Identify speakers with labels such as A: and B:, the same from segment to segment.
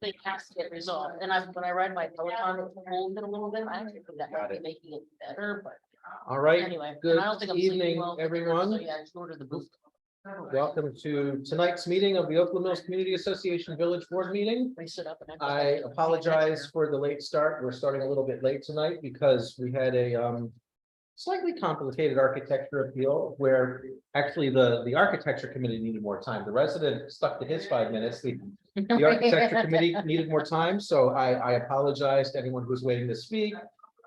A: thing has to get resolved, and when I read my Peloton, it pulled it a little bit, I actually think that might be making it better, but
B: All right,
A: anyway.
B: good
A: and I don't think I'm sleeping
B: evening,
A: well,
B: everyone.
A: So yeah, I just ordered the boost.
B: Welcome to tonight's meeting of the Oakland Mills Community Association Village Board Meeting.
A: I sit up and
B: I apologize for the late start. We're starting a little bit late tonight because we had a slightly complicated architecture appeal where actually the architecture committee needed more time. The resident stuck to his 5 minutes. The architecture committee needed more time, so I apologize to anyone who's waiting to speak.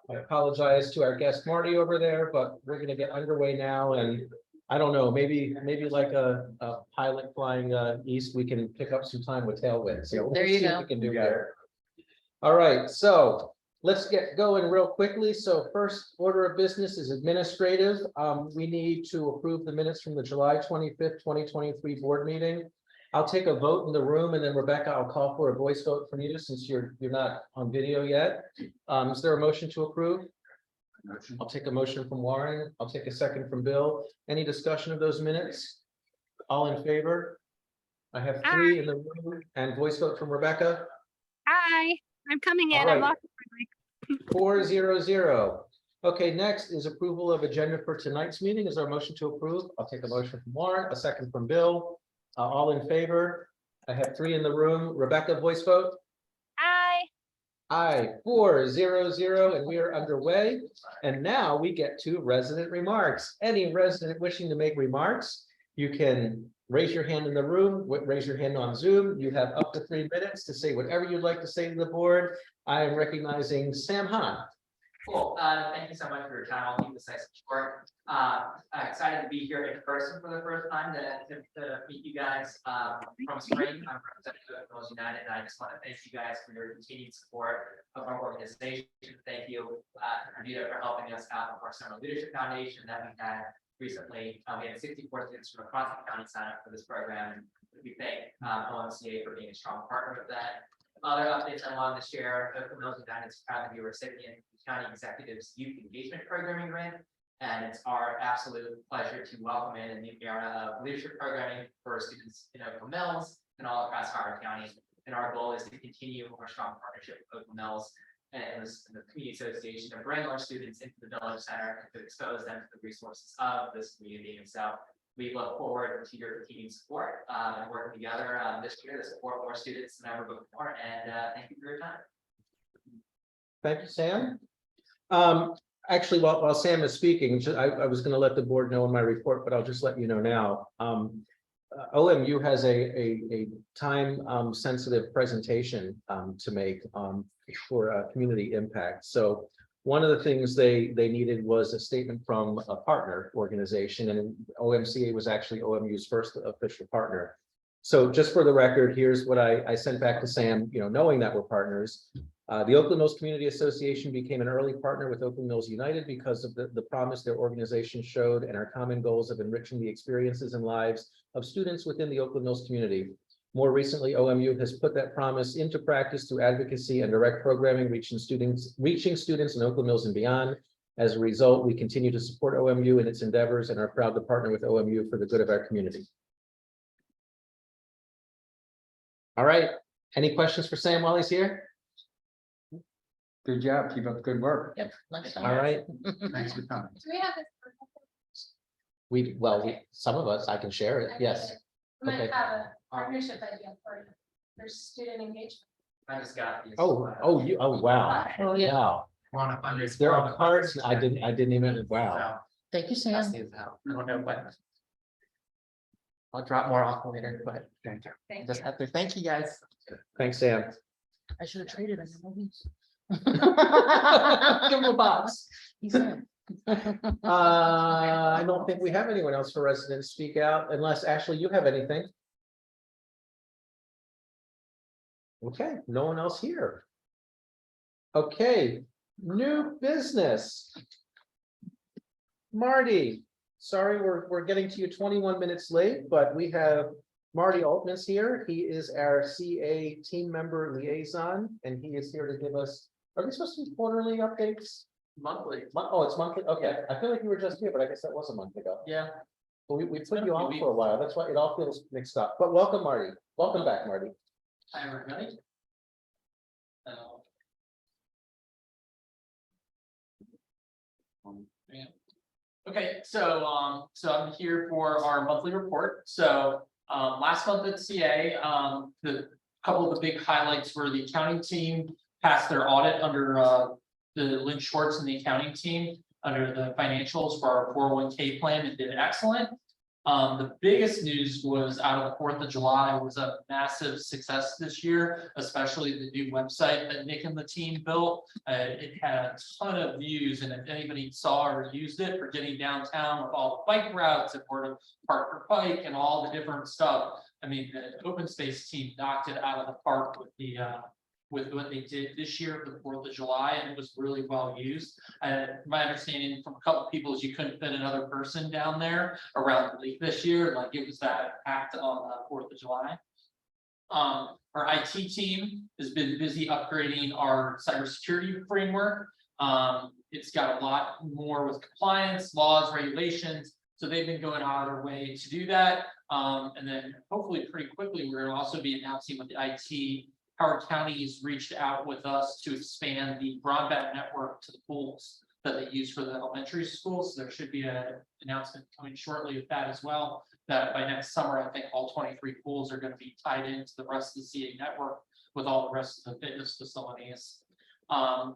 B: I apologize to our guest Marty over there, but we're going to get underway now, and I don't know, maybe like a pilot flying east, we can pick up some time with tailwind. So
A: There
B: we'll
A: you
B: see what
A: go.
B: we can do there. All right, so let's get going real quickly. So first order of business is administrative. We need to approve the minutes from the July 25th, 2023 board meeting. I'll take a vote in the room, and then Rebecca, I'll call for a voice vote from you since you're not on video yet. Is there a motion to approve? I'll take a motion from Warren. I'll take a second from Bill. Any discussion of those minutes? All in favor? I have 3 in the room and voice vote from Rebecca.
C: Hi, I'm coming in.
B: All
C: I'm
B: right.
C: lost.
B: 4-0-0. Okay, next is approval of agenda for tonight's meeting. Is there a motion to approve? I'll take a motion from Warren, a second from Bill. All in favor? I have 3 in the room. Rebecca, voice vote.
C: Hi.
B: Aye, 4-0-0, and we are underway. And now we get to resident remarks. Any resident wishing to make remarks, you can raise your hand in the room, raise your hand on Zoom. You have up to 3 minutes to say whatever you'd like to say to the board. I am recognizing Sam Hahn.
D: Cool. Thank you so much for your time. I'll keep this nice and short. I'm excited to be here in person for the first time to meet you guys from spring. I'm representative of Mills United, and I just want to thank you guys for your continued support of our organization. Thank you, Rita, for helping us out with our Summer Leadership Foundation that we had recently. We had 64 students from across the county sign up for this program, and we thank OMCA for being a strong partner with that. Other updates I wanted to share: Mills United is proud to be a recipient of the County Executive's Youth Engagement Programming Grant, and it's our absolute pleasure to welcome in a new era of leadership programming for students in Oakland Mills and all across Howard County. And our goal is to continue our strong partnership with Oakland Mills and the Community Association to bring our students into the Village Center to expose them to the resources of this community. And so we look forward to your continued support and working together this year to support more students than ever before. And thank you for your time.
B: Thank you, Sam. Actually, while Sam is speaking, I was going to let the board know in my report, but I'll just let you know now. OMU has a time sensitive presentation to make for community impact. So one of the things they needed was a statement from a partner organization, and OMCA was actually OMU's first official partner. So just for the record, here's what I sent back to Sam, knowing that we're partners. The Oakland Mills Community Association became an early partner with Oakland Mills United because of the promise their organization showed and our common goals of enriching the experiences and lives of students within the Oakland Mills community. More recently, OMU has put that promise into practice through advocacy and direct programming, reaching students in Oakland Mills and beyond. As a result, we continue to support OMU in its endeavors and are proud to partner with OMU for the good of our community. All right, any questions for Sam while he's here?
E: Good job. Keep up the good work.
A: Yep.
B: All right.
E: Thanks for coming.
F: Do we have this?
B: Some of us, I can share it. Yes.
F: We might
B: Okay.
F: have a partnership idea for student engagement.
D: I just got these.
B: Oh, wow.
A: Oh, yeah.
B: Wow.
D: Want to fundraise.
B: There are cards. I didn't even, wow.
A: Thank you, Sam.
D: I don't know what. I'll drop more off later, but
E: Thank you.
F: Thank
D: just
F: you.
D: have to thank you guys.
B: Thanks, Sam.
A: I should have traded on your movies.
B: Give him a box.
A: He said.
B: I don't think we have anyone else for residents speak out unless Ashley, you have anything. Okay, no one else here. Okay, new business. Marty, sorry, we're getting to you 21 minutes late, but we have Marty Altman's here. He is our CA team member liaison, and he is here to give us, are these supposed to be quarterly updates?
D: Monthly.
B: Oh, it's monthly. Okay, I feel like you were just here, but I guess that was a month ago.
D: Yeah.
B: Well, we
D: been
B: put
D: a
B: you
D: few
B: on
D: weeks.
B: for a while. That's why it all feels mixed up. But welcome, Marty. Welcome back, Marty.
D: Hi, everybody. Yeah. Okay, so I'm here for our monthly report. So, last month at CA, the couple of the big highlights were the accounting team passed their audit under, the Lynn Schwartz and the accounting team under the financials for our 401k plan and did excellent. The biggest news was out of the 4th of July was a massive success this year, especially the new website that Nick and the team built. It had a ton of views, and if anybody saw or used it for getting downtown with all the bike routes and where to park your bike and all the different stuff. I mean, the open space team knocked it out of the park with the with what they did this year for the 4th of July, and it was really well used. My understanding from a couple of people is you couldn't fit another person down there around the league this year, like it was that packed on the 4th of July. Our IT team has been busy upgrading our cybersecurity framework. It's got a lot more with compliance, laws, regulations, so they've been going out of their way to do that. And then hopefully pretty quickly, we're gonna also be announcing with the IT. Howard County has reached out with us to expand the broadband network to the pools that they use for the elementary schools. So there should be an announcement coming shortly with that as well. That by next summer, I think all 23 pools are going to be tied into the rest of the CA network with all the rest of the fitness facilities.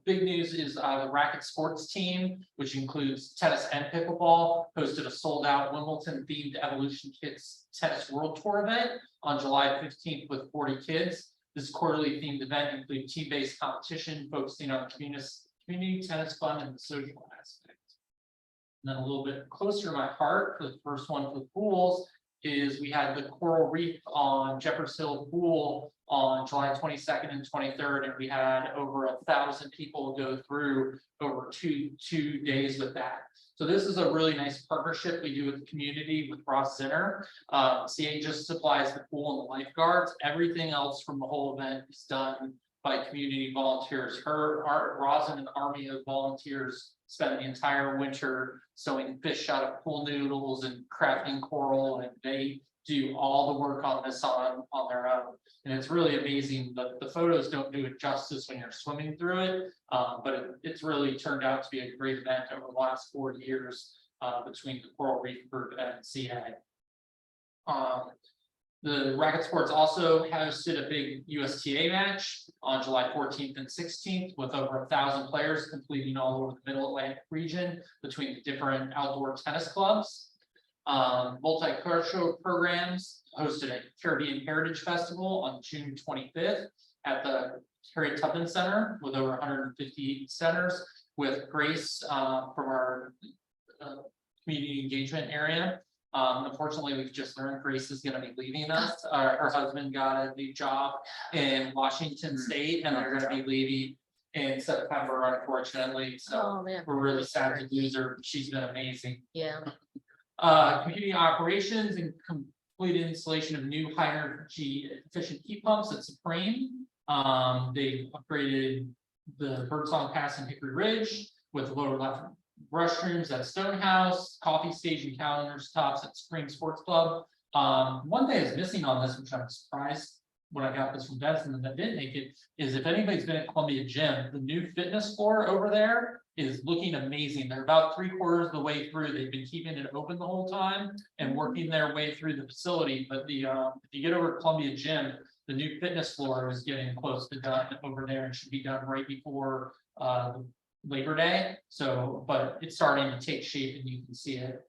D: Big news is the racket sports team, which includes tennis and pickleball, hosted a sold out Wimbledon themed Evolution Kids Tennis World Tour event on July 15th with 40 kids. This quarterly themed event includes team-based competition focusing on community tennis fun and the social aspect. And then a little bit closer to my heart for the first one for the pools is we had the Coral Reef on Jeffers Hill Pool on July 22nd and 23rd, and we had over 1,000 people go through over two days with that. So this is a really nice partnership we do with the community with Ross Center. CA just supplies the pool and the lifeguards. Everything else from the whole event is done by community volunteers. Our Rosin and army of volunteers spend the entire winter sewing fish out of pool noodles and crafting coral, and they do all the work on this on their own. And it's really amazing. The photos don't do it justice when you're swimming through it, but it's really turned out to be a great event over the last 4 years between the Coral Reef Group and CA. The racket sports also hosted a big USTA match on July 14th and 16th with over 1,000 players completing all over the Middle Atlantic region between the different outdoor tennis clubs. Multicultural programs hosted a Caribbean Heritage Festival on June 25th at the Harriet Tubman Center with over 150 centers with Grace from our community engagement area. Unfortunately, we've just learned Grace is going to be leaving us. Her husband got a new job in Washington State, and they're going to be leaving in September, unfortunately. So
A: Oh, man.
D: we're really sad to lose her. She's been amazing.
A: Yeah.
D: Community operations and completed installation of new high energy efficient heat pumps at Supreme. They upgraded the Birdsong Pass and Hickory Ridge with lower left restrooms at Stonehouse, coffee station countertops at Supreme Sports Club. One thing is missing on this, which I'm surprised when I got this from Benson and that didn't make it, is if anybody's been at Columbia Gym, the new fitness floor over there is looking amazing. They're about 3/4 of the way through. They've been keeping it open the whole time and working their way through the facility. But the if you get over to Columbia Gym, the new fitness floor is getting close to done over there and should be done right before Labor Day. So, but it's starting to take shape and you can see it.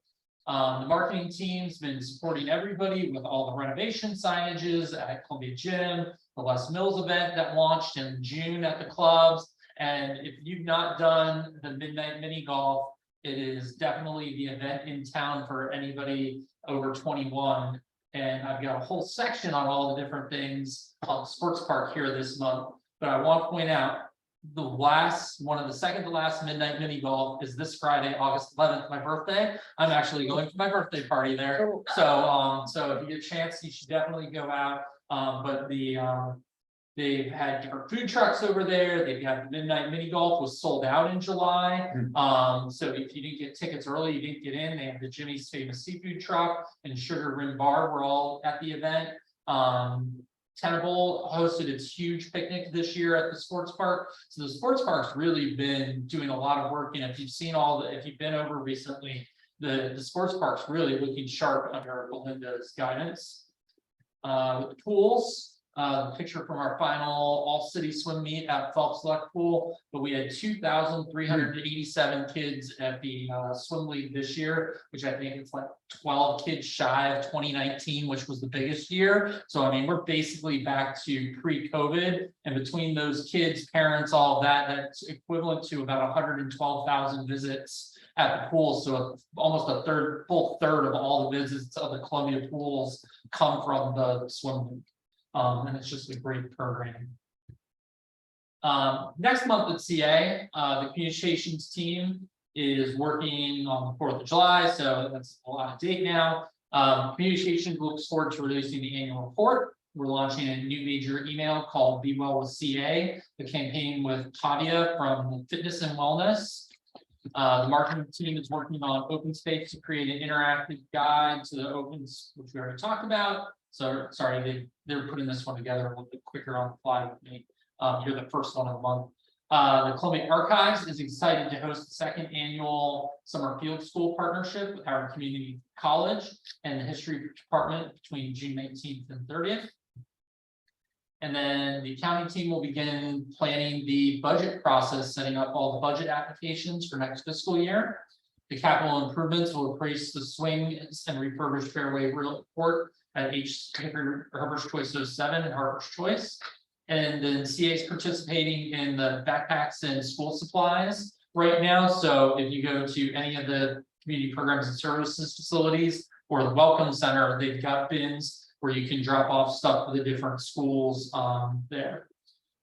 D: The marketing team's been supporting everybody with all the renovation signages at Columbia Gym, the Les Mills event that launched in June at the clubs. And if you've not done the midnight mini golf, it is definitely the event in town for anybody over 21. And I've got a whole section on all the different things on the sports park here this month. But I want to point out the second to last midnight mini golf is this Friday, August 11th, my birthday. I'm actually going to my birthday party there. So if you get a chance, you should definitely go out. But they've had different food trucks over there. They've had the midnight mini golf was sold out in July. So if you didn't get tickets early, you didn't get in. They have the Jimmy's Famous Seafood Truck and Sugar Rim Bar were all at the event.
G: Tenable hosted its huge picnic this year at the sports park. So the sports park's really been doing a lot of work. And if you've seen if you've been over recently, the sports park's really looking sharp under Belinda's guidance. With the pools, the picture from our final all-city swim meet at Phelps Luck Pool, but we had 2,387 kids at the swim league this year, which I think it's like 12 kids shy of 2019, which was the biggest year. So I mean, we're basically back to pre-COVID, and between those kids, parents, all of that, that's equivalent to about 112,000 visits at the pool. So almost a full third of all the visits of the Columbia pools come from the swim league. And it's just a great program. Next month at CA, the communications team is working on the 4th of July, so that's a lot of date now. Communications looks forward to releasing the annual report. We're launching a new major email called Be Well with CA, the campaign with Tavia from Fitness and Wellness. The marketing team is working on open space to create an interactive guide to the opens, which we already talked about. So sorry, they're putting this one together a little bit quicker on the fly with me. You're the first one of the month. The Columbia Archives is excited to host the 2nd annual summer field school partnership with Howard Community College and the history department between June 19th and 30th. And then the accounting team will begin planning the budget process, setting up all the budget applications for next fiscal year. The capital improvements will replace the swing and refurbished fairway report at Harbor's Choice 07 and Harbor's Choice. And then CA is participating in the backpacks and school supplies right now. So if you go to any of the community programs and services facilities or the Welcome Center, they've got bins where you can drop off stuff for the different schools there.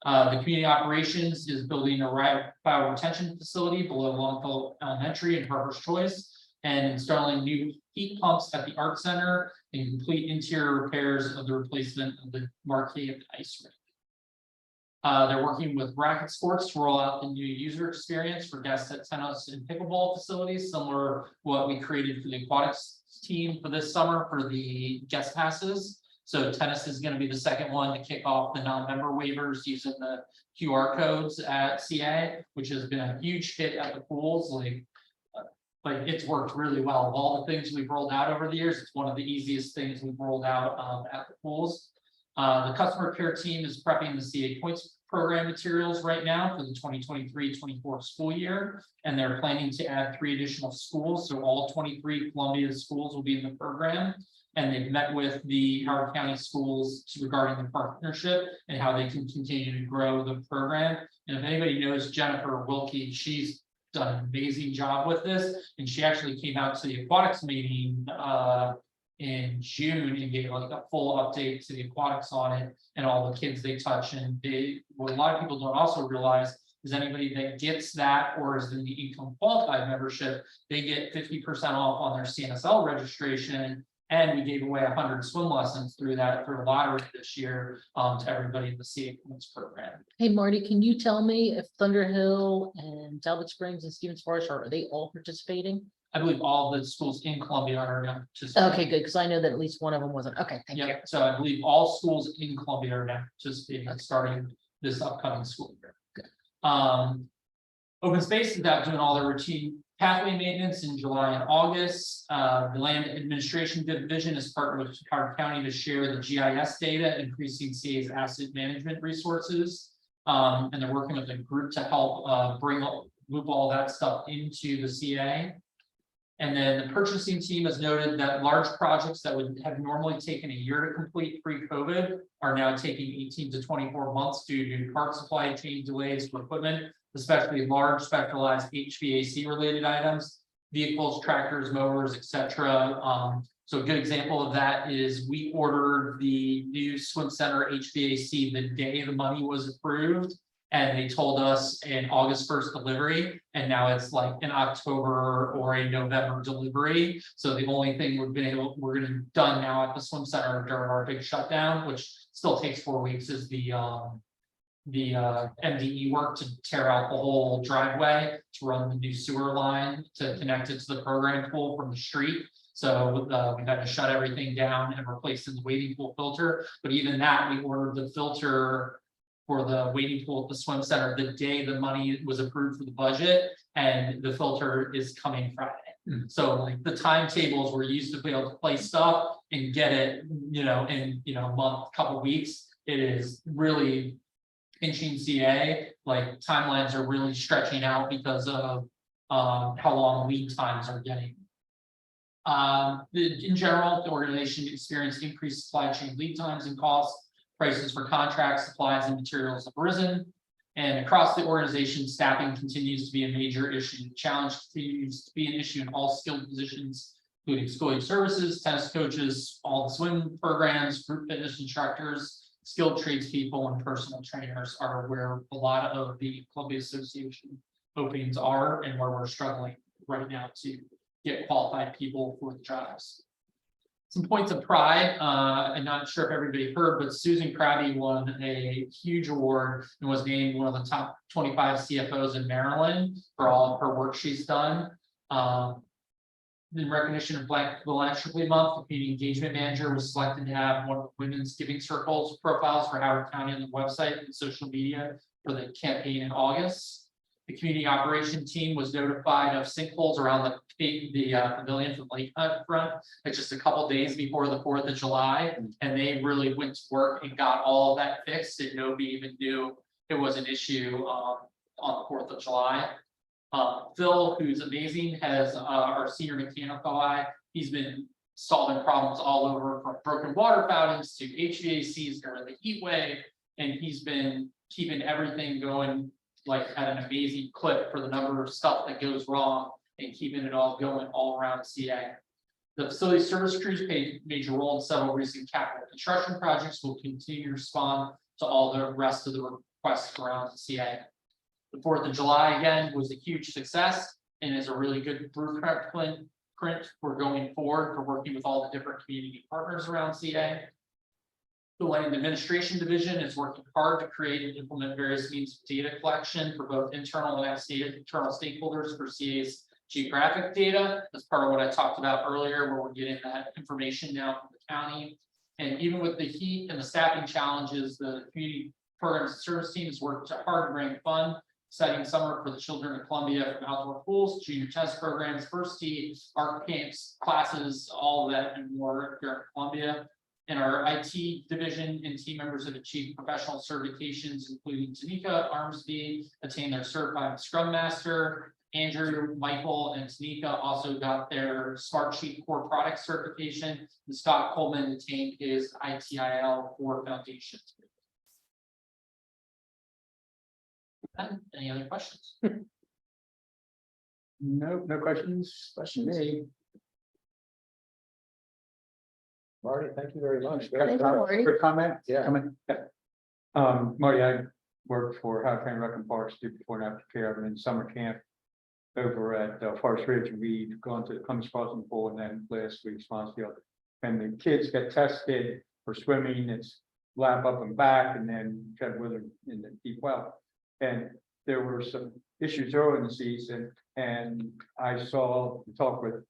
G: The community operations is building a bio retention facility below Longfellow Elementary and Harbor's Choice, and installing new heat pumps at the art center and complete interior repairs of the replacement of the marquee of the ice rink. They're working with Racket Sports to roll out the new user experience for guests at tennis and pickleball facilities, similar to what we created for the aquatics team for this summer for the guest passes. So tennis is going to be the second one to kick off the non-member waivers using the QR codes at CA, which has been a huge hit at the pools. Like it's worked really well. Of all the things we've rolled out over the years, it's one of the easiest things we've rolled out at the pools. The customer care team is prepping the CA Points program materials right now for the 2023-24 school year, and they're planning to add 3 additional schools. So all 23 Columbia schools will be in the program, and they've met with the Howard County schools regarding the partnership and how they can continue to grow the program. And if anybody knows Jennifer Wilkie, she's done an amazing job with this, and she actually came out to the aquatics meeting in June and gave like a full update to the aquatics on it and all the kids they touch. And what a lot of people don't also realize is anybody that gets that or is in the income qualified membership, they get 50% off on their CNSL registration. And we gave away 100 swim lessons through the lottery this year to everybody in the CA Points program.
A: Hey, Marty, can you tell me if Thunderhill and Talbot Springs and Stevens Forest are they all participating?
G: I believe all the schools in Columbia are now participating.
A: Okay, good, because I know that at least one of them wasn't. Okay, thank you.
G: Yeah, so I believe all schools in Columbia are now participating starting this upcoming school year.
A: Good.
G: Open Space is out doing all their routine pathway maintenance in July and August. The Land Administration Division is partnered with Howard County to share the GIS data, increasing CA's asset management resources. And they're working with a group to help loop all that stuff into the CA. And then the purchasing team has noted that large projects that would have normally taken a year to complete pre-COVID are now taking 18 to 24 months due to part supply chain delays for equipment, especially large specialized HVAC related items, vehicles, tractors, mowers, etc. So a good example of that is we ordered the new swim center HVAC the day the money was approved. And they told us an August 1st delivery, and now it's like an October or a November delivery. So the only thing we're gonna done now at the swim center during our big shutdown, which still takes 4 weeks, is the MDE work to tear out the whole driveway to run the new sewer line to connect it to the program pool from the street. So we had to shut everything down and replace in the wading pool filter, but even that, we ordered the filter for the wading pool at the swim center the day the money was approved for the budget, and the filter is coming Friday. So like the timetables we're used to be able to place stuff and get it, in a month, couple weeks. It is really pinching CA, like timelines are really stretching out because of how long lead times are getting. In general, the organization experienced increased supply chain lead times and costs. Prices for contracts, supplies, and materials have risen. And across the organization, staffing continues to be a major issue. The challenge continues to be an issue in all skilled positions, including school age services, tennis coaches, all the swim programs, group fitness instructors, skilled tradespeople, and personal trainers are where a lot of the Columbia Association openings are, and where we're struggling right now to get qualified people for the jobs. Some points of pride, I'm not sure if everybody heard, but Susan Krabby won a huge award and was named one of the top 25 CFOs in Maryland for all of her work she's done. In recognition of Black Philanthropy Month, the community engagement manager was selected to have one of the women's giving circles profiles for Howard County on the website and social media for the campaign in August. The community operation team was notified of sinkholes around the pavilion from Lakefront front, just a couple days before the 4th of July, and they really went to work and got all of that fixed, and nobody even knew it was an issue on the 4th of July. Phil, who's amazing, has our senior mechanical guy. He's been solving problems all over, from broken water fountains to HVACs during the heat wave, and he's been keeping everything going like at an amazing clip for the number of stuff that goes wrong and keeping it all going all around CA. The facility service crews played a major role in several recent capital construction projects. Will continue to respond to all the rest of the requests around CA. The 4th of July again was a huge success and is a really good blueprint for going forward for working with all the different community partners around CA. The Land Administration Division is working hard to create and implement various means of data collection for both internal and external stakeholders for CA's geographic data. That's part of what I talked about earlier, where we're getting that information now from the county. And even with the heat and the staffing challenges, the community programs and service team has worked hard to bring fun, exciting summer for the children of Columbia, from outdoor pools, junior test programs, first tee, art camps, classes, all of that and more here in Columbia. And our IT division and team members have achieved professional certifications, including Tanika Armsby attained their certified Scrum Master. Andrew, Michael, and Tanika also got their Smartsheet Core Product certification. And Scott Coleman attained his ITIL Core Foundation. Any other questions?
E: No questions. Me.
B: Marty, thank you very much.
A: Thank you, Marty.
E: Quick comment?
B: Yeah.
E: Comment? Yeah. Marty, I worked for Howard County Rec and Parks, did before and after care. I'm in summer camp over at Forest Ridge. We've gone to the Clemens Crossing Pool, and then last week Swansfield. And the kids get tested for swimming. It's lap up and back, and then tread with them in the deep well. And there were some issues early in the season, and I talked with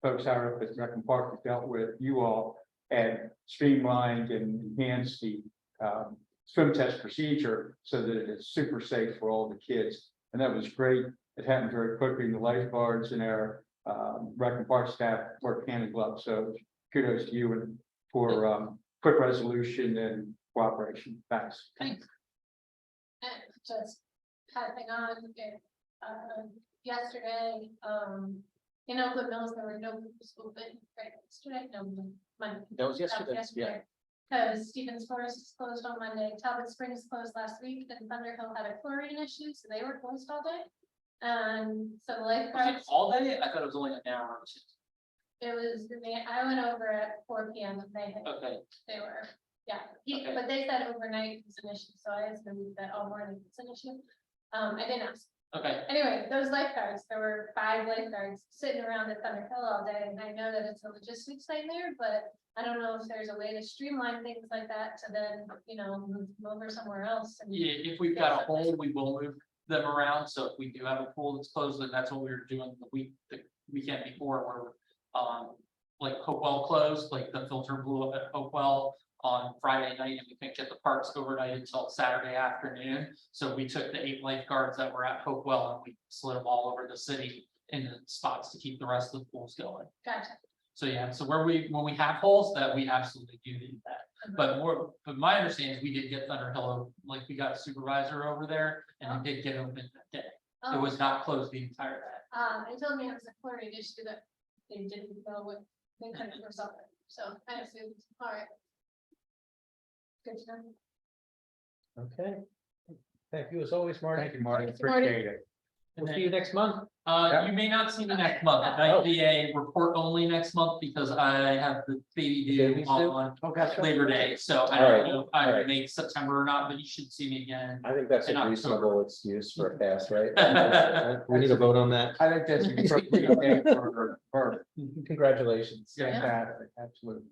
E: folks out at Rec and Park that dealt with you all, and streamlined and enhanced the swim test procedure so that it is super safe for all the kids. And that was great. It happened very quickly. The lifeguards and our Rec and Park staff worked hand in glove. So kudos to you and for quick resolution and cooperation. Thanks.
A: Thanks.
F: And just passing on, yesterday, in Oakland Mills, there were no school open, right, yesterday, no, Monday.
B: That was yesterday.
F: Because Stevens Forest is closed on Monday, Talbot Springs closed last week, and Thunderhill had a chlorine issue, so they were closed all day. And so the
G: Was it
F: lifeguards,
G: all day? I thought it was only an hour or two.
F: it was, I went over at 4 p.m. and
G: Okay.
F: they were, yeah,
G: Okay.
F: but they said overnight was an issue, so I assumed that all morning was an issue. I didn't ask.
G: Okay.
F: Anyway, those lifeguards, there were 5 lifeguards sitting around at Thunderhill all day, and I know that it's a logistics nightmare, but I don't know if there's a way to streamline things like that to then, move them over somewhere else. And
G: Yeah, if we've got a hole, we will move them around. So if we do have a pool that's closed, then that's what we were doing the weekend before, where like Hopewell closed, like the filter blew up at Hopewell on Friday night, and we couldn't get the parks overnight until Saturday afternoon. So we took the 8 lifeguards that were at Hopewell and we slid them all over the city in the spots to keep the rest of the pools going.
F: Gotcha.
G: So yeah, so when we have holes, that we absolutely do need that. But my understanding is we did get Thunder Hill, like we got a supervisor over there and they did get open that day. It
F: Oh,
G: was not closed the entire day.
F: They told me it was a chlorine issue that they didn't know what they couldn't resolve it, so I assumed, all right. Good to know.
B: Okay. Thank you as always, Marty.
E: Thank you, Marty,
A: Thanks, Marty.
E: appreciate it.
B: We'll see you next month.
G: You may not see me next month. It might be a report only next month because I have the baby
B: Baby
G: due
B: due?
G: on
E: Oh, gotcha.
G: Labor Day, so I
B: All right,
G: don't know if
B: all
G: I
B: right.
G: make September or not, but you should see me again.
B: I think that's
G: In
B: a
G: October.
B: reasonable excuse for a pass, right? We need a vote on that.
E: I think that's a appropriate day for
B: Congratulations.
E: fantastic, absolutely.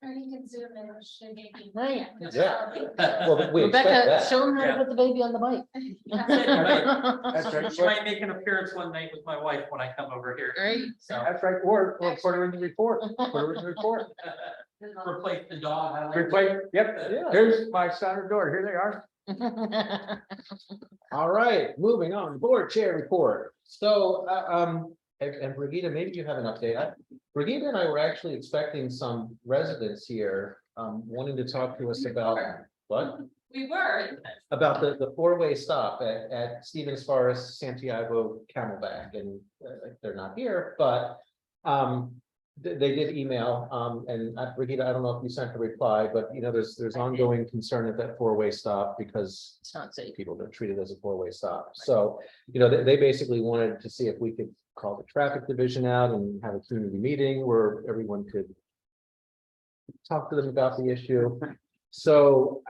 F: Or you can zoom in, which should maybe.
A: Right.
B: Yeah. Well, we expect
A: Rebecca,
B: that.
A: show them how to
G: Yeah.
A: put the baby on the bike.
E: That's right.
G: She might make an appearance one night with my wife when I come over here.
A: Right.
G: So
E: That's right, or put her in the report, put her in the report.
G: replace the dog. I like-
E: Replace, yep,
B: Yeah.
E: here's my son or daughter, here they are.
B: All right, moving on, board chair report. So, and Brigitte, maybe you have an update. Brigitte and I were actually expecting some residents here, wanting to talk to us about, what?
H: We were.
B: About the four-way stop at Stevens Forest, Santiago, Camelback, and they're not here, but they did email, and Brigitte, I don't know if you sent a reply, but you know, there's ongoing concern at that four-way stop because
A: It's not safe.
B: people don't treat it as a four-way stop. So, you know, they basically wanted to see if we could call the traffic division out and have a community meeting where everyone could talk to them about the issue. So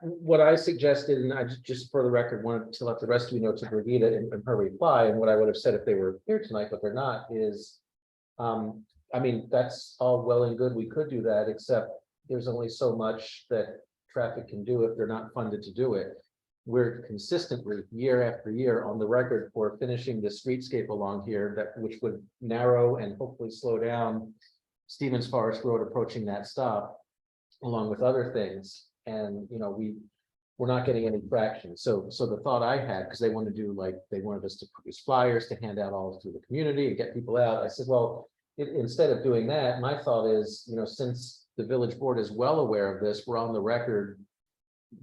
B: what I suggested, and I just for the record wanted to let the rest of you know to Brigitte in her reply, and what I would have said if they were here tonight, but they're not, is I mean, that's all well and good. We could do that, except there's only so much that traffic can do if they're not funded to do it. We're consistently, year after year, on the record for finishing the streetscape along here that which would narrow and hopefully slow down Stevens Forest Road approaching that stop, along with other things. And, you know, we're not getting any traction. So the thought I had, because they want to do they wanted us to produce flyers to hand out all through the community and get people out. I said, well, instead of doing that, my thought is, you know, since the village board is well aware of this, we're on the record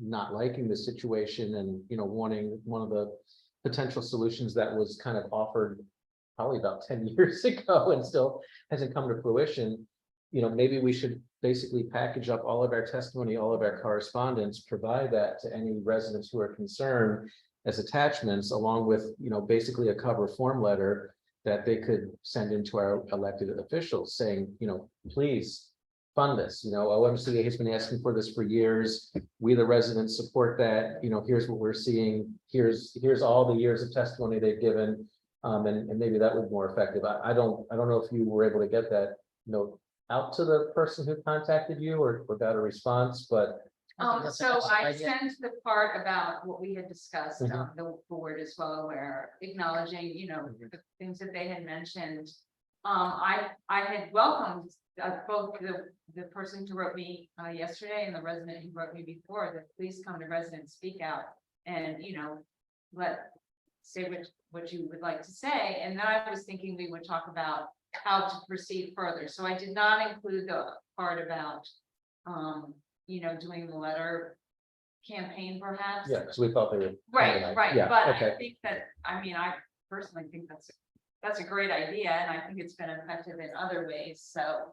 B: not liking the situation and, you know, wanting one of the potential solutions that was kind of offered probably about 10 years ago and still hasn't come to fruition. You know, maybe we should basically package up all of our testimony, all of our correspondence, provide that to any residents who are concerned as attachments, along with, you know, basically a cover form letter that they could send into our elected officials saying, you know, please fund this. You know, OMCA has been asking for this for years. We, the residents, support that. You know, here's what we're seeing. Here's all the years of testimony they've given. And maybe that would be more effective. I don't know if you were able to get that note out to the person who contacted you or got a response, but
H: So I sent the part about what we had discussed,
B: Mhm.
H: the board is well aware, acknowledging, you know, the things that they had mentioned. I had welcomed both the person who wrote me yesterday and the resident who wrote me before, that please come to residents, speak out and, you know, say what you would like to say. And then I was thinking we would talk about how to proceed further. So I did not include the part about, you know, doing the letter campaign perhaps.
B: yeah, because we thought they were.
H: Right, right,
B: Yeah,
H: but
B: okay.
H: I think that, I mean, I personally think that's a great idea, and I think it's been effective in other ways, so,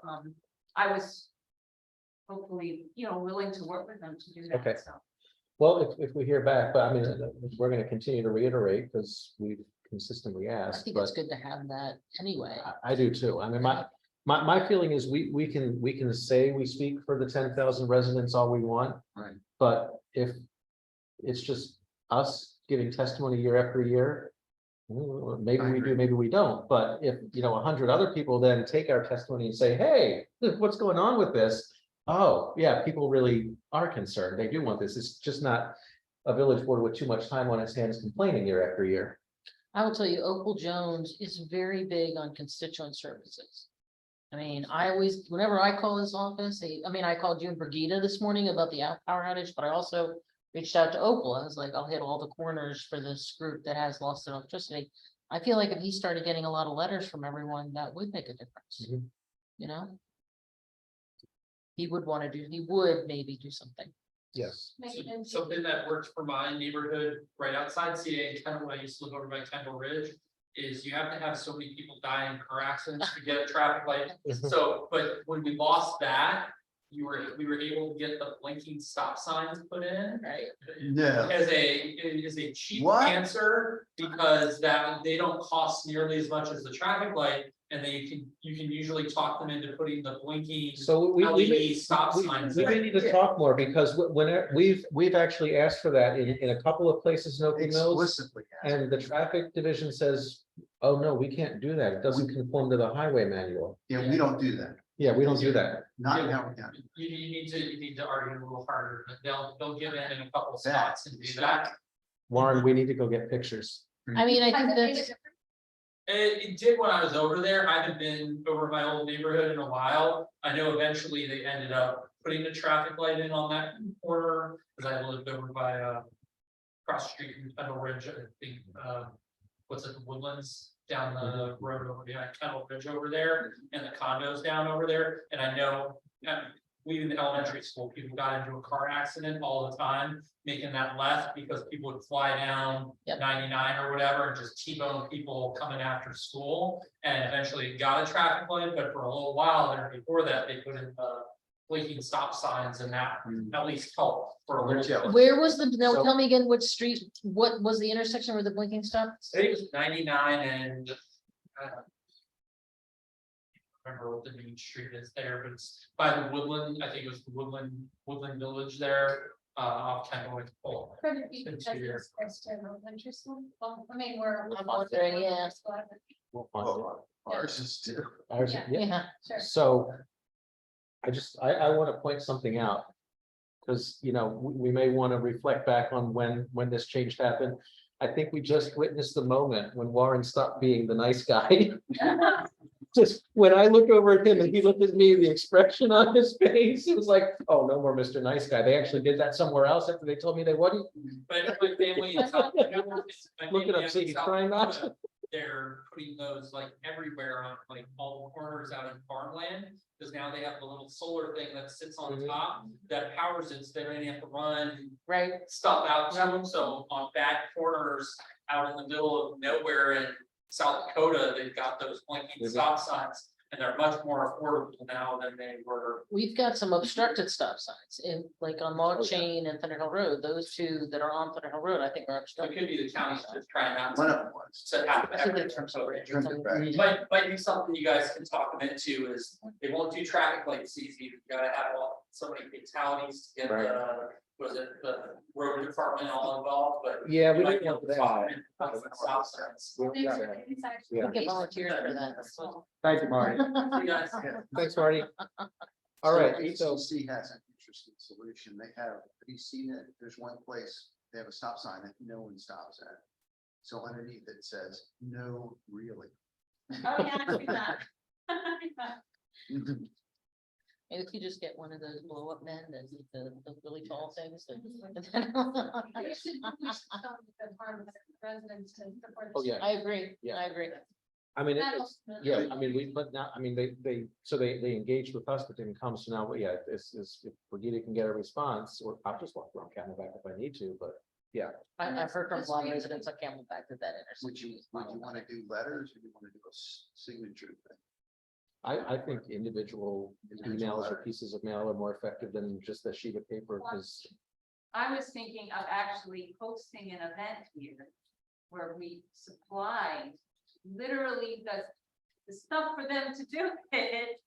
H: I was hopefully, you know, willing to work with them to do
B: Okay.
H: that, so.
B: Well, if we hear back, but I mean, we're going to continue to reiterate because we've consistently
A: I
B: asked,
A: think
B: but
A: it's good to have that anyway.
B: I do too. I mean, my feeling is we can say we speak for the 10,000 residents all we want.
A: Right.
B: But if it's just us giving testimony year after year, maybe we do, maybe we don't. But if, you know, 100 other people then take our testimony and say, hey, what's going on with this? Oh, yeah, people really are concerned. They do want this. It's just not a village board with too much time on its hands complaining year after year.
A: I will tell you, Opal Jones is very big on constituent services. I mean, whenever I call this office, I called you and Brigida this morning about the power outage, but I also reached out to Opal. I was like, I'll hit all the corners for this group that has lost their electricity. I feel like if he started getting a lot of letters from everyone, that would make a difference.
B: Mhm.
A: You know? He would maybe do something.
B: Yes.
F: Make it into-
G: Something that works for my neighborhood right outside CA, kind of when I used to live over by Kendall Ridge. Is you have to have so many people die in car accidents to get a traffic light. So, but when we lost that, we were able to get the blinking stop signs put in.
A: Right.
I: No.
G: It is a cheap
I: What?
G: answer because that they don't cost nearly as much as the traffic light. And you can usually talk them into putting the blinking
B: So we
G: LED stop
B: we
G: signs.
B: we
G: in.
B: need to talk more because whenever we've actually asked for that in a couple of places in Oakland Mills.
I: Explicitly.
B: And the traffic division says, oh, no, we can't do that. It doesn't conform to the highway manual.
I: Yeah, we don't do that,
B: Yeah, we don't do that.
I: not in Howard County.
G: You need to argue a little harder, but they'll give in a couple of
I: That-
G: spots and do that.
B: Warren, we need to go get pictures.
A: I mean, I
F: Has
A: think
F: it made a
A: that's,
F: difference?
G: It did when I was over there. I haven't been over my old neighborhood in a while. I know eventually they ended up putting a traffic light in on that corner, because I lived over by across the street from Kendall Ridge, I think, what's it, the Woodlands down the road over behind Kendall Ridge over there, and the condos down over there, and I know. We in the elementary school, people got into a car accident all the time, making that left because people would fly down
A: Yep.
G: 99 or whatever and just T-bone people coming after school. And eventually got a traffic light, but for a little while there before that, they put in the blinking stop signs and that at least helped for a little bit.
A: where was no,
B: So-
A: tell me again, which street, what was the intersection where the blinking stops?
G: I think it was 99 and. Remember what the main street is there, but it's by the Woodland, I think it was the Woodland Village there, off Kendall. Oh,
F: Could it be
G: It's
F: because
G: here.
F: it's close to elementary school? Well, I mean, we're.
A: I'm wondering, yeah.
B: We'll find it.
I: Oh, ours is too.
B: Ours-
F: Yeah.
B: yeah.
A: Yeah,
F: Sure.
B: So I want to point something out. Because, we may want to reflect back on when this change happened. I think we just witnessed the moment when Warren stopped being the nice guy. Just when I looked over at him and he looked at me, the expression on his face, it was like, oh, no more Mr. Nice Guy. They actually did that somewhere else after they told me they wouldn't.
G: But my family in South.
B: Look at him, see, he's trying not to.
G: They're putting those like everywhere on like all the corners out in farmland, because now they have the little solar thing that sits on
B: Mhm.
G: top that powers it, so they don't even have to run
A: right,
G: stuff out to them. So on bad corners out in the middle of nowhere in South Dakota, they've got those blinking
B: Mhm.
G: stop signs. And they're much more affordable now than they were.
A: we've got some obstructed stop signs in, like on Log
B: Oh, yeah.
A: Chain and Thunder Hill Road, those two that are on Thunder Hill Road, I think are
G: So it
A: obstructed.
G: could be the county's just trying not
I: One
G: to.
I: of them was.
G: To have
A: I think
G: every-
A: it's from somewhere.
I: Turned it back.
G: Might be something you guys can talk them into is they won't do traffic lights easy. You gotta have so many fatalities to get
B: Right.
G: the road department all involved, but.
B: Yeah, we
G: you might
B: didn't
G: be able
B: want
G: to
B: that.
G: talk them into putting stop signs.
B: Yeah.
A: We get volunteers for that.
E: Thank you, Marty.
G: See you guys.
B: Thanks, Marty. All right, so
I: HCC has an interesting solution. They have you seen it? There's one place, they have a stop sign that no one stops at. So underneath it says, no, really.
F: Oh, yeah, I see that.
A: Maybe if you just get one of those blow up men, the really tall things.
F: We should tell the farmers, residents to support the
B: Oh, yeah.
A: I agree,
B: Yeah.
A: I agree.
B: I mean,
F: That
B: it's,
F: also-
B: yeah, I mean, but now, I mean, they engaged with us, but didn't come, so now, yeah, if Brigida can get a response, or I'll just walk around Camelback if I need to, but
A: I've heard from a lot of residents on Camelback that
I: Would
A: intersection.
I: you
A: is
I: want
A: problematic.
I: to do letters or do you want to do a signature thing?
B: I think individual emails or pieces of mail are more effective than just a sheet of paper, because
H: I was thinking of actually hosting an event here where we supply literally the stuff for them to do it.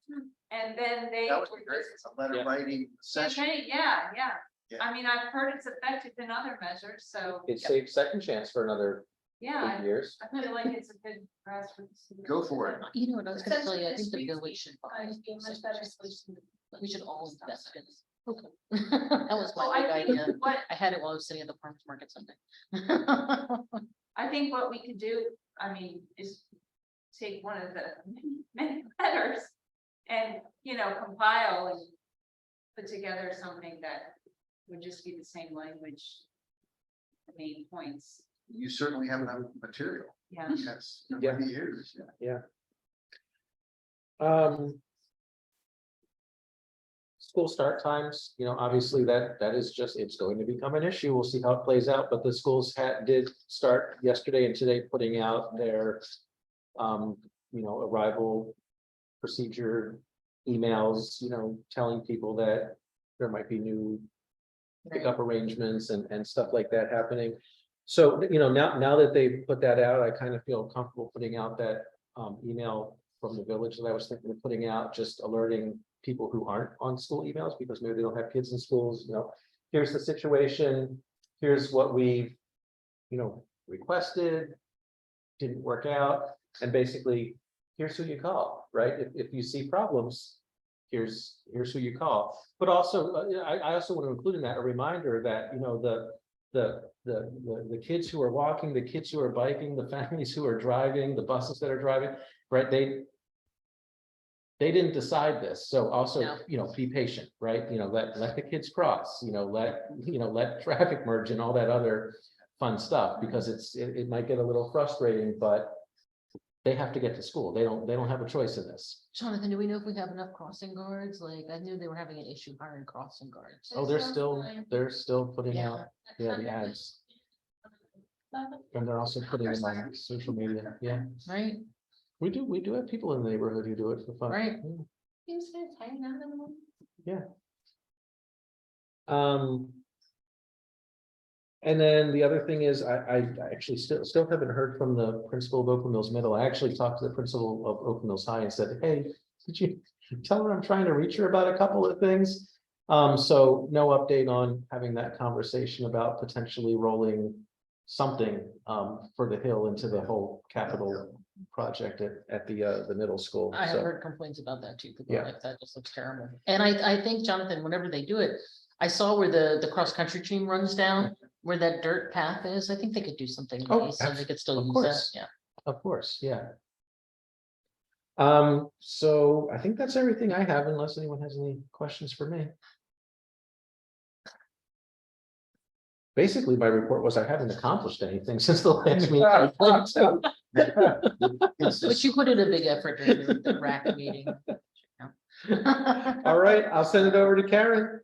H: And then they.
I: That would be great. It's a letter
B: Yeah.
I: writing session.
H: Okay, yeah.
I: Yeah.
H: I mean, I've heard it's effective in other measures, so,
B: it saves second chance for another
H: yeah,
B: 8 years.
H: I feel like it's a good grassroots.
I: Go for it.
A: You know what I was gonna tell you, I think the
F: Essentially,
A: village should. buy
F: I'd be a much better solution.
A: We should all invest in this. Okay. That was
H: Well,
A: my
H: I
A: big
H: think
A: idea.
H: what,
A: I had it while I was sitting at the farmer's market Sunday.
H: I think what we could do, I mean, is take one of the many letters and, you know, compile and put together something that would just be the same language. The main points,
I: You certainly have enough material.
H: yeah.
I: Yes. it
B: Yeah.
I: would be years, yeah.
B: School start times, obviously that is just, it's going to become an issue. We'll see how it plays out, but the schools did start yesterday and today putting out their arrival procedure emails, telling people that there might be new pickup arrangements and stuff like that happening. So, now that they've put that out, I kind of feel comfortable putting out that email from the village that I was thinking of putting out, just alerting people who aren't on school emails because maybe they don't have kids in schools, here's the situation, here's what we, requested, didn't work out, and basically, here's who you call, right? If you see problems, here's who you call. But also, I also want to include in that a reminder that, the kids who are walking, the kids who are biking, the families who are driving, the buses that are driving, right? They didn't decide this. So also,
A: No.
B: be patient, right? Let the kids cross, let traffic merge and all that other fun stuff, because it might get a little frustrating, but they have to get to school. They don't have a choice in this.
A: Jonathan, do we know if we have enough crossing guards? Like, I knew they were having an issue hiring crossing guards.
B: Oh, they're still putting
A: Yeah.
B: out, the ads, and they're also putting them on social media. Yeah,
A: Right,
B: we do have people in the neighborhood who do it for fun.
A: right.
F: You said hanging out in the morning.
B: And then the other thing is, I actually still haven't heard from the principal of Oakland Mills Middle. I actually talked to the principal of Oakland Mills High and said, hey, did you tell her I'm trying to reach her about a couple of things? So no update on having that conversation about potentially rolling something for the Hill into the whole capital project at the middle school.
A: I have
B: So
A: heard complaints about that too. People are
B: Yeah.
A: like, that just looks terrible. And I think, Jonathan, whenever they do it, I saw where the cross-country team runs down, where that dirt path is. I think they could do something
B: Oh,
A: nice and they could still
B: of
A: use that.
B: course.
A: Yeah.
B: Of course, yeah. So I think that's everything I have, unless anyone has any questions for me. Basically, my report was I haven't accomplished anything since the last meeting.
A: But you put in a big effort during the RAC meeting.
B: All right, I'll send it over to Karen.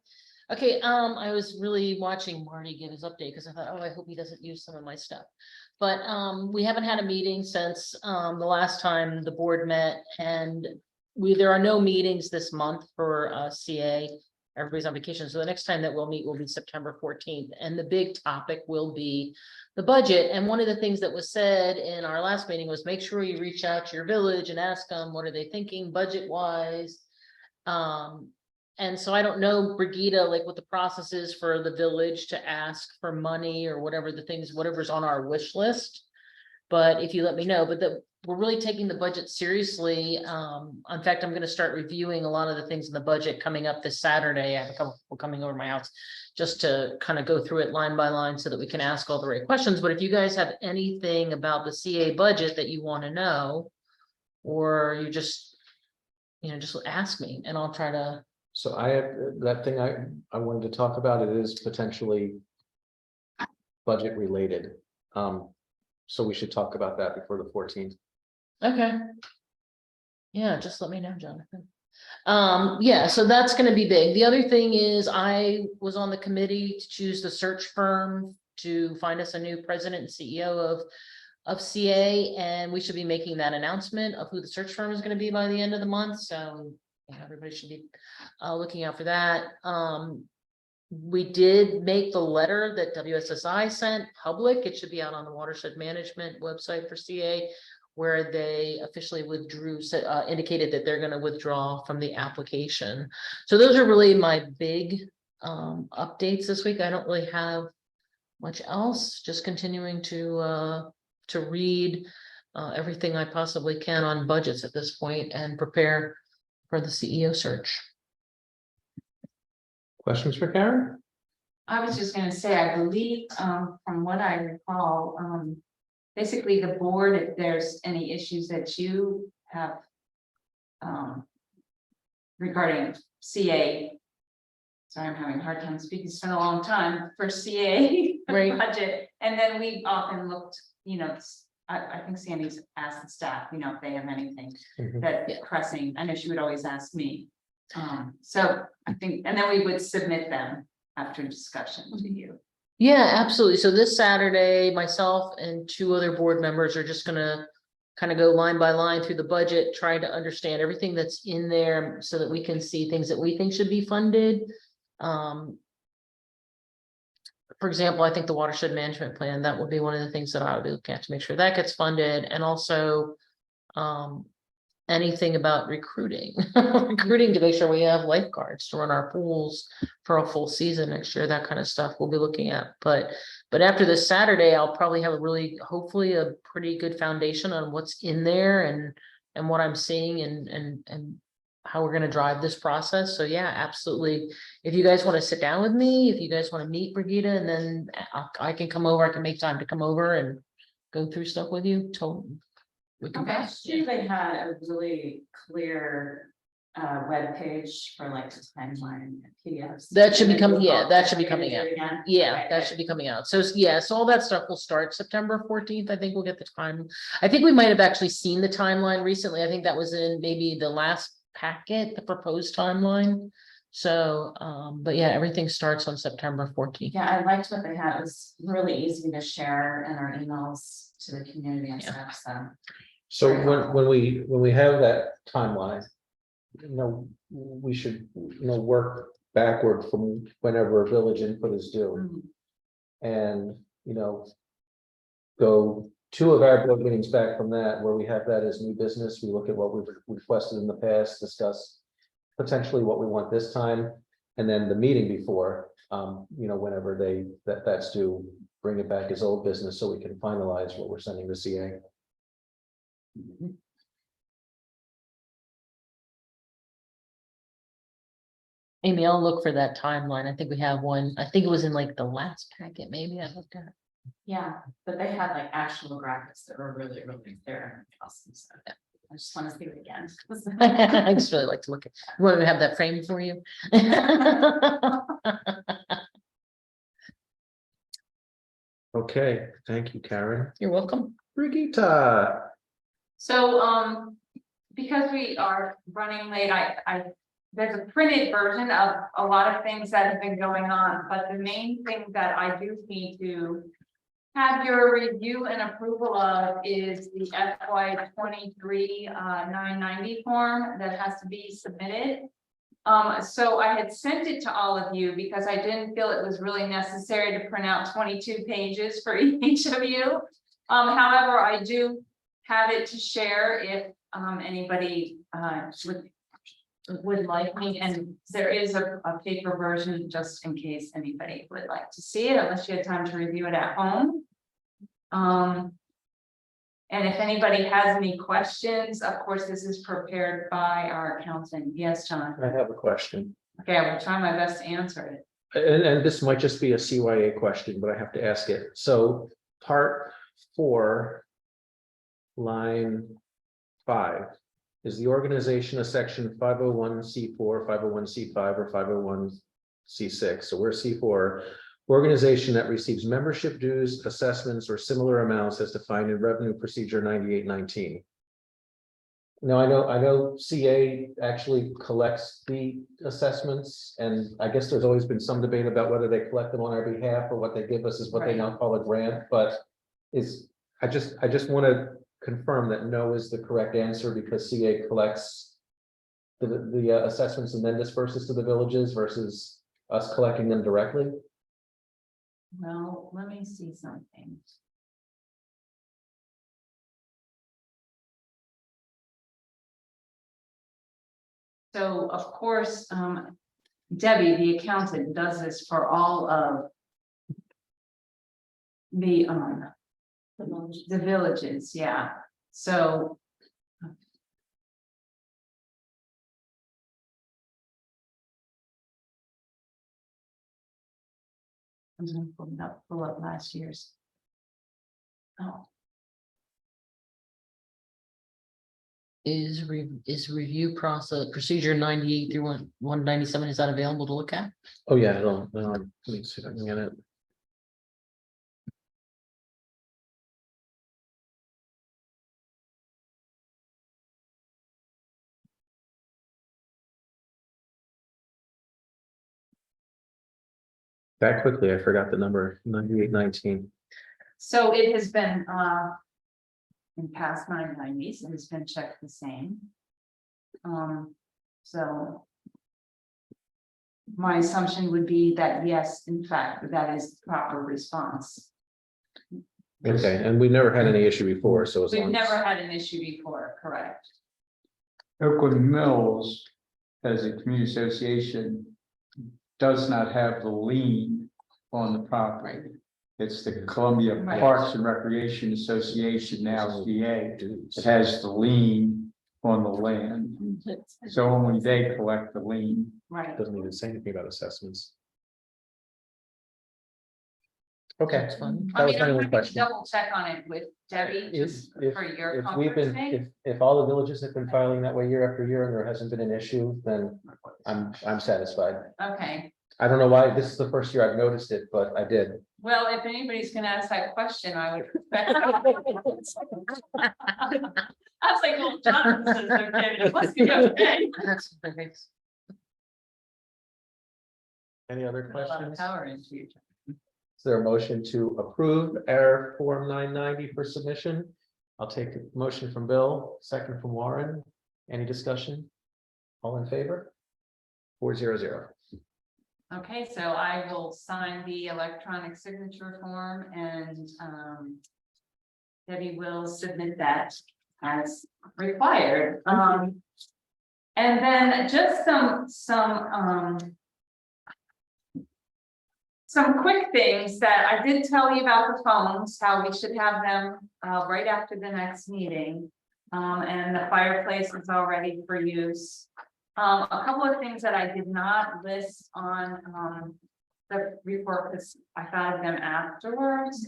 A: Okay, I was really watching Marty give his update because I thought, oh, I hope he doesn't use some of my stuff. But we haven't had a meeting since the last time the board met, and there are no meetings this month for CA. Everybody's on vacation, so the next time that we'll meet will be September 14th, and the big topic will be the budget. And one of the things that was said in our last meeting was make sure you reach out to your village and ask them, what are they thinking budget wise? And so I don't know, Brigida, like what the process is for the village to ask for money or whatever the things, whatever's on our wish list. But if you let me know, but we're really taking the budget seriously. In fact, I'm going to start reviewing a lot of the things in the budget coming up this Saturday. I have a couple people coming over to my house just to kind of go through it line by line so that we can ask all the right questions. But if you guys have anything about the CA budget that you want to know, or you just ask me and I'll try to.
B: So I have that thing I wanted to talk about. It is potentially budget related. So we should talk about that before the 14th.
A: Okay. Yeah, just let me know, Jonathan. Yeah, so that's gonna be big. The other thing is I was on the committee to choose the search firm to find us a new president and CEO of CA, and we should be making that announcement of who the search firm is gonna be by the end of the month, so everybody should be looking out for that. We did make the letter that WSSI sent public. It should be out on the watershed management website for CA, where they officially withdrew, indicated that they're going to withdraw from the application. So those are really my big updates this week. I don't really have much else, just continuing to read everything I possibly can on budgets at this point and prepare for the CEO search.
B: Questions for Karen?
H: I was just gonna say, I believe, from what I recall, basically the board, if there's any issues that you have regarding CA. Sorry, I'm having a hard time speaking, it's been a long time for CA
A: Right.
H: budget, and then we often looked, I think Sandy's asked the staff, if they have anything
B: Mhm.
H: that
A: Yeah.
H: pressing, I know she would always ask me. So I think, and then we would submit them after discussion to you.
A: Yeah, absolutely. So this Saturday, myself and 2 other board members are just gonna kind of go line by line through the budget, trying to understand everything that's in there so that we can see things that we think should be funded. For example, I think the watershed management plan, that would be one of the things that I would be looking at to make sure that gets funded, and also anything about recruiting, recruiting to make sure we have lifeguards to run our pools for a full season next year, that kind of stuff we'll be looking at. But after this Saturday, I'll probably have a really, hopefully a pretty good foundation on what's in there and what I'm seeing and how we're gonna drive this process. So yeah, absolutely. If you guys want to sit down with me, if you guys want to meet Brigida, and then I can come over, I can make time to come over and go through stuff with you. We can
H: Last year they had a really clear webpage for like the timeline and PDFs.
A: That should be
H: And then
A: coming,
H: we'll
A: yeah,
H: all
A: that should be
H: get ready
A: coming
H: to
A: out.
H: do it again.
A: Yeah,
H: Okay,
A: that
H: good.
A: should be coming out. So yeah, so all that stuff will start September 14th. I think we'll get the time. I think we might have actually seen the timeline recently. I think that was in maybe the last packet, the proposed timeline. So, but yeah, everything starts on September 14th.
H: Yeah, I liked what they had. It was really easy to share in our emails to the community and
A: Yeah.
H: stuff, so.
B: So when we have that timeline, we should, work backward from whenever village input is due. And, go 2 of our board meetings back from that, where we have that as new business. We look at what we've requested in the past, discuss potentially what we want this time. And then the meeting before, whenever that's due, bring it back as old business so we can finalize what we're sending to CA.
A: Amy, I'll look for that timeline. I think we have one. I think it was in like the last packet, maybe I looked at.
H: Yeah, but they had like actual graphics that were really, really clear and awesome, so I just want to see it again.
A: I just really like to look at, you want me to have that framed for you?
B: Okay, thank you, Karen.
A: You're welcome.
B: Brigitte.
H: So, because we are running late, there's a printed version of a lot of things that have been going on, but the main thing that I do need to have your review and approval of is the FY 23 990 form that has to be submitted. So I had sent it to all of you because I didn't feel it was really necessary to print out 22 pages for each of you. However, I do have it to share if anybody would like me, and there is a paper version just in case anybody would like to see it, unless you had time to review it at home. And if anybody has any questions, of course, this is prepared by our accountant. Yes, John.
B: I have a question.
H: Okay, I will try my best to answer it.
B: And this might just be a CYA question, but I have to ask it. So part 4, line 5, is the organization a section 501c4, 501c5, or 501c6? So we're C4, organization that receives membership dues, assessments, or similar amounts as defined in Revenue Procedure 9819. Now, I know CA actually collects the assessments, and I guess there's always been some debate about whether they collect them on our behalf or what they give us is what they now call a grant, but I just want to confirm that no is the correct answer, because CA collects the assessments and then disperses to the villages versus us collecting them directly.
H: Well, let me see something. So of course, Debbie, the accountant, does this for all of the villages, yeah. So I'm gonna pull up last year's. Oh.
A: Is review process procedure 98 through 197, is that available to look at?
B: Oh, yeah, I don't, let me see if I can get it. That quickly, I forgot the number, 9819.
H: So it has been, in past 990s, and it's been checked the same. So. My assumption would be that yes, in fact, that is the proper response.
B: Okay, and we never had any issue before, so as
H: We've
B: long
H: never
B: as.
H: had an issue before, correct?
E: Oakwood Mills, as a community association, does not have the lien on the property. It's the Columbia
H: Right.
E: Parks and Recreation Association, now CA, that has the lien on the land. So only they collect the lien.
H: Right.
B: Doesn't even say anything about assessments. Okay,
A: That's fine.
B: that
H: I
B: was
H: mean,
B: my
H: I'm
B: only
H: happy to
B: question.
H: double check on it with Debbie, just for your
B: If we've
H: comfort's
B: been,
H: sake.
B: if all the villages have been filing that way year after year and there hasn't been an issue, then I'm satisfied.
H: Okay,
B: I don't know why, this is the first year I've noticed it, but I did.
H: well, if anybody's gonna ask that question, I would. expect- I was like, well, John says okay, it must be okay.
A: That's the case.
B: Any other
H: Put a lot of
B: questions?
H: power into you.
B: Is there a motion to approve error form 990 for submission? I'll take a motion from Bill, second from Warren. Any discussion? All in favor? 400.
H: Okay, so I will sign the electronic signature form and Debbie will submit that as required. And then just some quick things that I did tell you about the phones, how we should have them right after the next meeting. And the fireplace is all ready for use. A couple of things that I did not list on the report because I thought of them afterwards.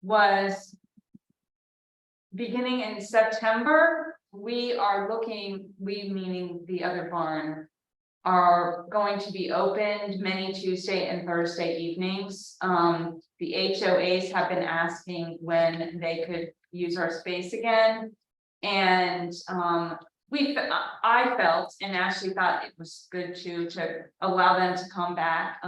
H: Was beginning in September, we meaning the other barn, are going to be opened many Tuesday and Thursday evenings. The HOAs have been asking when they could use our space again. And I felt and Ashley thought it was good to allow them to come back.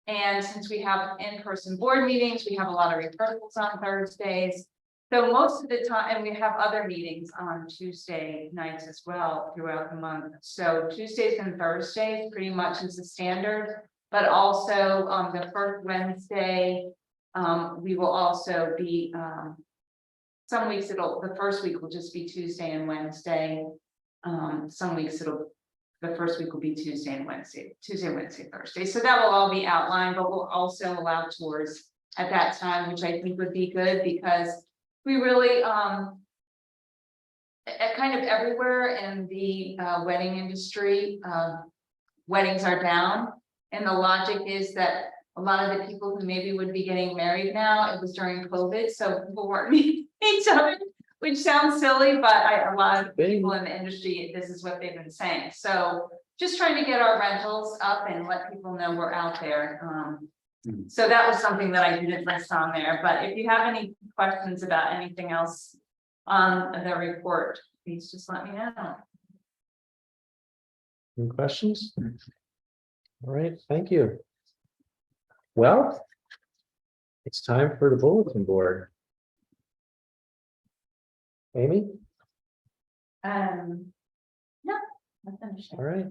H: And since we have in-person board meetings, we have a lot of rehearsals on Thursdays. So most of the time, and we have other meetings on Tuesday nights as well throughout the month. So Tuesdays and Thursdays pretty much is the standard, but also the first Wednesday, we will also be, some weeks the first week will just be Tuesday and Wednesday. Some weeks the first week will be Tuesday, Wednesday, Thursday. So that will all be outlined, but we'll also allow tours at that time, which I think would be good because we really, kind of everywhere in the wedding industry, weddings are down. And the logic is that a lot of the people who maybe would be getting married now, it was during COVID, so people weren't meeting each other, which sounds silly, but a lot of people in the industry, this is what they've been saying. So just trying to get our rentals up and let people know we're out there. So that was something that I didn't list on there, but if you have any questions about anything else on the report, please just let me know.
B: Any questions? All right, thank you. Well, it's time for the bulletin board. Amy?
H: No, I'm finished.
B: All right.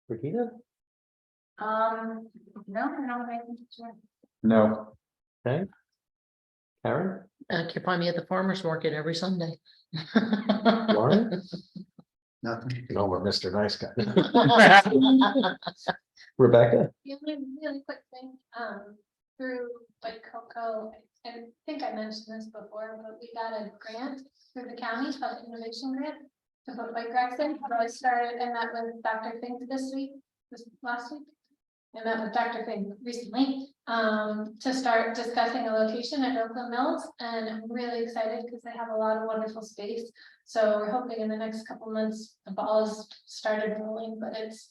B: Regina?
H: No, I don't have anything to share.
E: No,
B: Okay. Karen?
A: You can find me at the farmer's market every Sunday.
B: Warren?
I: Nothing.
B: No, we're Mr. Nice Guy. Rebecca?
F: The only really quick thing, through like Coco, I think I mentioned this before, but we got a grant through the county, called innovation grant. To put bike racks in, so I started and met with Dr. Fink this last week. I met with Dr. Fink recently, to start discussing a location at Oakland Mills, and I'm really excited because they have a lot of wonderful space. So we're hoping in the next couple months, the ball has started rolling, but it's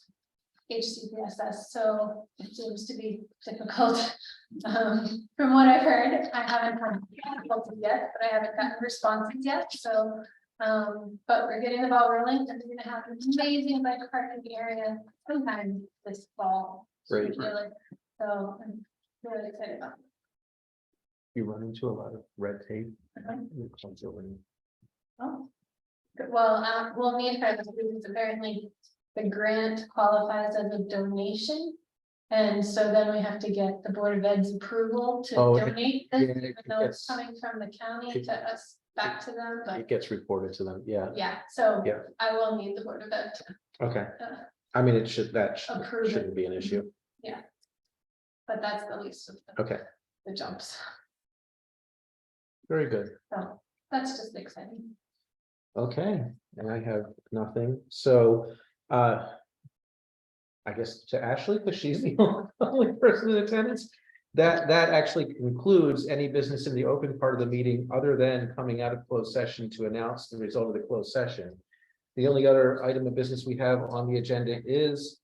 F: HCPSS, so it seems to be difficult. From what I've heard, I haven't had difficulty yet, but I haven't gotten responses yet, so. But we're getting the ball rolling, and we're gonna have an amazing bike parking area sometime this fall.
B: Great.
F: So I'm really excited about it.
B: You run into a lot of red tape.
F: Oh. Good. Well, we'll need for this because apparently the grant qualifies as a donation. And so then we have to get the Board of Ed's approval to
B: Oh,
F: donate
B: yeah,
F: this,
B: it
F: even though it's
B: gets-
F: coming from the county to us, back to them,
B: It
F: but
B: gets reported to them, yeah,
F: yeah, so
B: Yeah.
F: I will need the Board of Ed to
B: okay.
F: uh,
B: I mean, that
F: approve it,
B: shouldn't be an issue,
F: but that's the least of
B: okay,
F: the jumps.
B: very good.
F: So that's just exciting.
B: Okay, and I have nothing, so, I guess to Ashley, because she's the only person in attendance. That actually concludes any business in the open part of the meeting, other than coming out of closed session to announce the result of the closed session. The only other item of business we have on the agenda is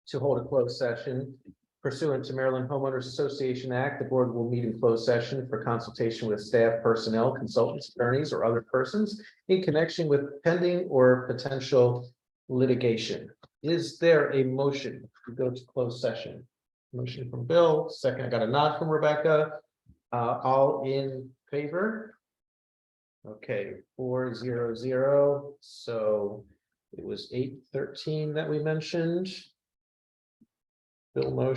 B: to hold a closed session pursuant to Maryland Homeowners Association Act. The board will meet in closed session for consultation with staff, personnel, consultants, attorneys, or other persons in connection with pending or potential litigation. Is there a motion to go to closed session? Motion from Bill, second, I got a nod from Rebecca. All in favor? Okay, 4-0-0, so it was 8:13 that we mentioned. Bill motion.